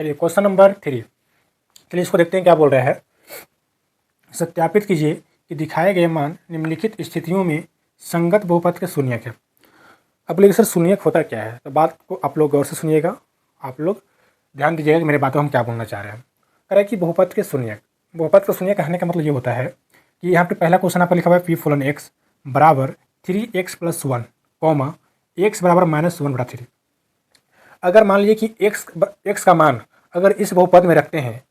चलिए question number 3। चलिए इसको देखते हैं क्या बोल रहा है। सत्यापित कीजिए कि दिखाए गए मान निम्नलिखित स्थितियों में संगत बहुपद के शून्यक है। अब बोलिए सर शून्यक होता क्या है, तो बात को आप लोग गौर से सुनिएगा, आप लोग ध्यान दीजिएगा कि मेरे बातों हम क्या बोलना चाह रहे हैं। कह रहा है कि बहुपद के शून्यक, बहुपद का शून्यक कहने का मतलब ये होता है कि यहाँ पे पहला क्वेश्चन आपको लिखा हुआ है पी फुलन एक्स बराबर 3x + 1 कॉमा एक्स बराबर -1/3। अगर मान लीजिए कि एक्स का मान अगर इस बहुपद में रखते हैं,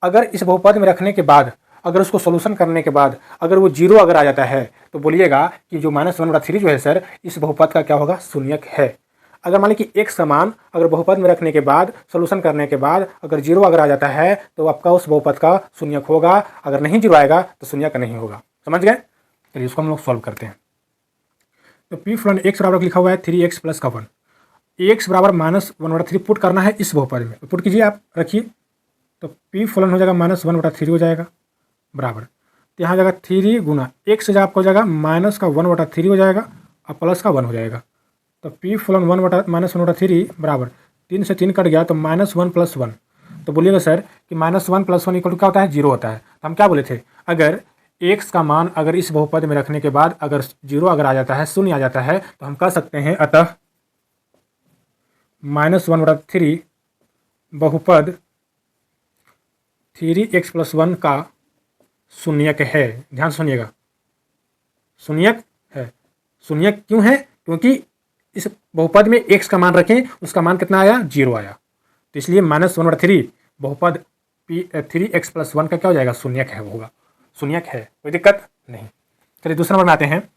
अगर इस बहुपद में रखने के बाद अगर उसको सोल्यूशन करने के बाद अगर वो जीरो अगर आ जाता है तो बोलिएगा कि जो -1/3 जो है सर इस बहुपद का क्या होगा, शून्यक है। अगर मान लीजिए कि एक्स का मान अगर बहुपद में रखने के बाद सोल्यूशन करने के बाद अगर जीरो अगर आ जाता है तो आपका उस बहुपद का शून्यक होगा, अगर नहीं जीरो आएगा तो शून्यक नहीं होगा। समझ गए? चलिए इसको हम लोग सॉल्व करते हैं। तो पी फुलन एक्स बराबर लिखा हुआ है 3x + 1, एक्स बराबर -1/3 पुट करना है इस बहुपद में, तो पुट कीजिए आप, रखिए। तो पी फुलन हो जाएगा -1/3 हो जाएगा बराबर, तो यहाँ जाएगा 3 गुना एक्स से आपका हो जाएगा -1/3 हो जाएगा और प्लस का 1 हो जाएगा। तो पी फुलन -1/3 बराबर 3 से 3 कट गया तो -1 + 1। तो बोलिएगा सर कि -1 + 1 इक्वल टू क्या होता है, जीरो होता है। तो हम क्या बोले थे, अगर एक्स का मान अगर इस बहुपद में रखने के बाद अगर जीरो अगर आ जाता है, शून्य आ जाता है, तो हम कह सकते हैं अतः -1/3 बहुपद 3x + 1 का शून्यक है। ध्यान सुनिएगा, शून्यक है। शून्यक क्यों है? क्योंकि इस बहुपद में x का मान रखें, उसका मान कितना आया, जीरो आया, तो इसलिए -1/3 बहुपद 3x + 1 का क्या हो जाएगा, शून्यक है, होगा, शून्यक है, कोई दिक्कत नहीं। चलिए दूसरे नंबर में आते हैं।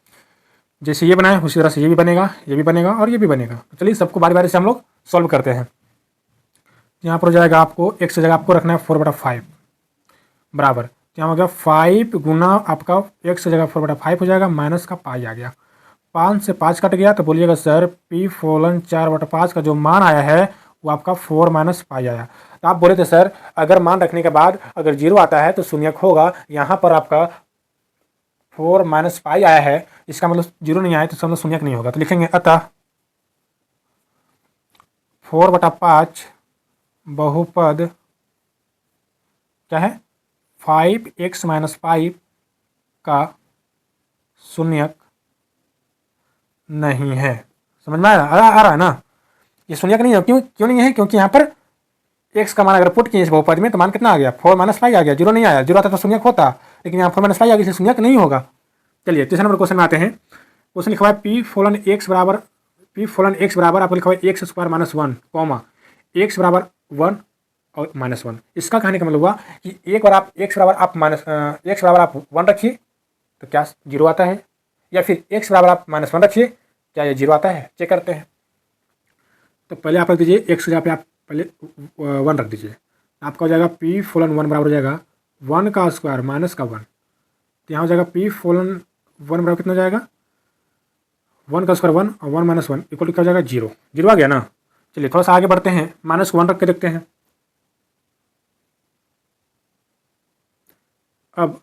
जैसे ये बना है उसी तरह से ये भी बनेगा, ये भी बनेगा और ये भी बनेगा। तो चलिए सबको बारी बारी से हम लोग सॉल्व करते हैं। यहाँ पर हो जाएगा आपको x की जगह आपको रखना है 4/5 बराबर, यहाँ हो गया 5 गुना आपका x की जगह 4/5 हो जाएगा, माइनस का पाई आ गया, 5 से 5 कट गया, तो बोलिएगा सर पी फुलन 4/5 का जो मान आया है वो आपका 4 - पाई आया। तो आप बोले थे सर अगर मान रखने के बाद अगर जीरो आता है तो शून्यक होगा, यहाँ पर आपका 4 - पाई आया है, इसका मतलब जीरो नहीं आया तो समझ शून्यक नहीं होगा। तो लिखेंगे अतः 4/5 बहुपद क्या है, 5x - 5 का शून्यक नहीं है। समझ में आ रहा है ना, ये शून्यक नहीं है। क्यों नहीं है? क्योंकि यहाँ पर x का मान अगर पुट किए इस बहुपद में तो मान कितना आ गया, 4 - पाई आ गया, जीरो नहीं आया, जीरो आता तो शून्यक होता, लेकिन यहाँ 4 - पाई आ गया इसलिए शून्यक नहीं होगा। चलिए तीसरे नंबर क्वेश्चन में आते हैं। क्वेश्चन लिखा हुआ है पी फुलन x बराबर आपको लिखा हुआ है x² - 1 कॉमा x बराबर 1 और -1। इसका कहने का मतलब हुआ कि एक बार आप x बराबर आप 1 रखिए तो क्या जीरो आता है, या फिर x बराबर आप -1 रखिए, क्या ये जीरो आता है, चेक करते हैं। तो पहले आप रख दीजिए x की जगह पे आप पहले 1 रख दीजिए, आपका हो जाएगा पी फुलन 1 बराबर हो जाएगा 1 का स्क्वायर माइनस का 1, तो यहाँ हो जाएगा पी फुलन 1 बराबर कितना हो जाएगा, 1 का स्क्वायर 1 और 1 - 1 इक्वल टू क्या हो जाएगा, जीरो। जीरो आ गया ना। चलिए थोड़ा सा आगे बढ़ते हैं, -1 रख के देखते हैं। अब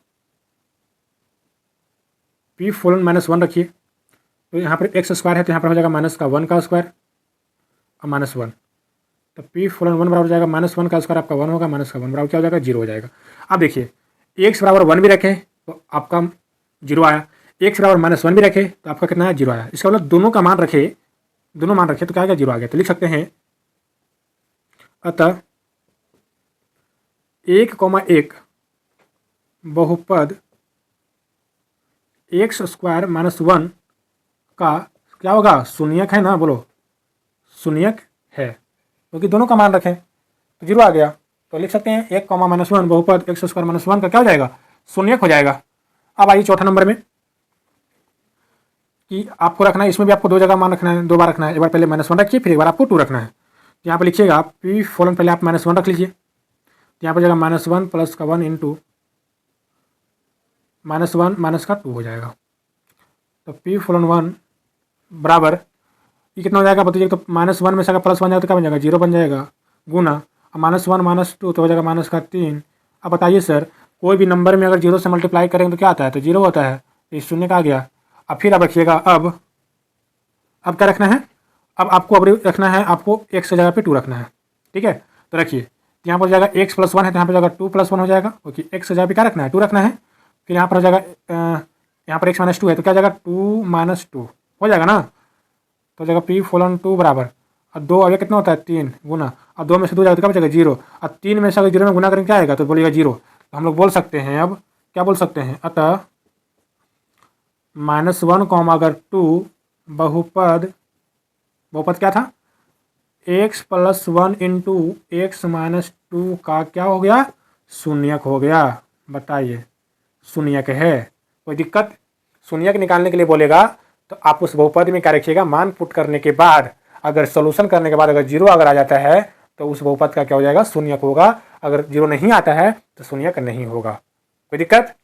पी फुलन -1 रखिए, तो यहाँ पर x स्क्वायर है तो यहाँ पर हो जाएगा -1 का स्क्वायर और -1, तो पी फुलन 1 बराबर हो जाएगा -1 का स्क्वायर आपका 1 होगा, माइनस का 1 बराबर क्या हो जाएगा, जीरो हो जाएगा। अब देखिए x बराबर 1 भी रखें तो आपका जीरो आया, x बराबर -1 भी रखे तो आपका कितना है, जीरो आया। इसका मतलब दोनों का मान रखे, दोनों मान रखे तो क्या आएगा, जीरो आ गया। तो लिख सकते हैं अतः 1,1 बहुपद x² - 1 का क्या होगा, शून्यक है ना, बोलो शून्यक है, क्योंकि दोनों का मान रखें तो जीरो आ गया। तो लिख सकते हैं 1, -1 बहुपद x² - 1 का क्या हो जाएगा, शून्यक हो जाएगा। अब आइए चौथा नंबर में कि आपको रखना है, इसमें भी आपको दो जगह मान रखना है, दो बार रखना है, एक बार पहले -1 रखिए फिर एक बार आपको 2 रखना है। तो यहाँ पर लिखिएगा पी फुलन पहले आप -1 रख लीजिए, तो यहाँ पर जाएगा -1 प्लस का 1 इंटू -1 माइनस का 2 हो जाएगा। तो पी फुलन 1 बराबर ये कितना हो जाएगा बताइए, तो -1 में से अगर +1 जाएगा तो क्या बन जाएगा, जीरो बन जाएगा, गुना -1 - 2 तो हो जाएगा -3। अब बताइए सर कोई भी नंबर में अगर जीरो से मल्टीप्लाई करेंगे तो क्या आता है, तो जीरो होता है, तो इस शून्य का आ गया। अब फिर आप रखिएगा, अब क्या रखना है, अब आपको अब रखना है आपको x की जगह पे 2 रखना है, ठीक है। तो रखिए, यहाँ पर हो जाएगा एक्स प्लस वन है तो यहाँ पर जाएगा टू प्लस वन हो जाएगा, क्योंकि एक्स जगह पे क्या रखना है, टू रखना है। फिर यहाँ पर हो जाएगा यहाँ पर एक्स माइनस टू है तो क्या जाएगा, टू माइनस टू हो जाएगा ना, तो हो जाएगा पी फॉलन टू बराबर, और दो आगे कितना होता है, तीन गुना, और दो में से दो जाएगा तो क्या बचेगा, जीरो, और तीन में से अगर जीरो में गुना करेंगे क्या आएगा, तो बोलिएगा जीरो। तो हम लोग बोल सकते हैं, अब क्या बोल सकते हैं, अतः माइनस वन कॉमा अगर टू बहुपद क्या था, x plus one into x minus two का क्या हो गया, शून्यक हो गया। बताइए, शून्यक है, कोई दिक्कत। शून्यक निकालने के लिए बोलेगा तो आप उस बहुपद में क्या रखिएगा, मान पुट करने के बाद अगर सोल्यूशन करने के बाद अगर जीरो अगर आ जाता है तो उस बहुपद का क्या हो जाएगा, शून्यक होगा। अगर जीरो नहीं आता है तो शून्यक नहीं होगा। कोई दिक्कत।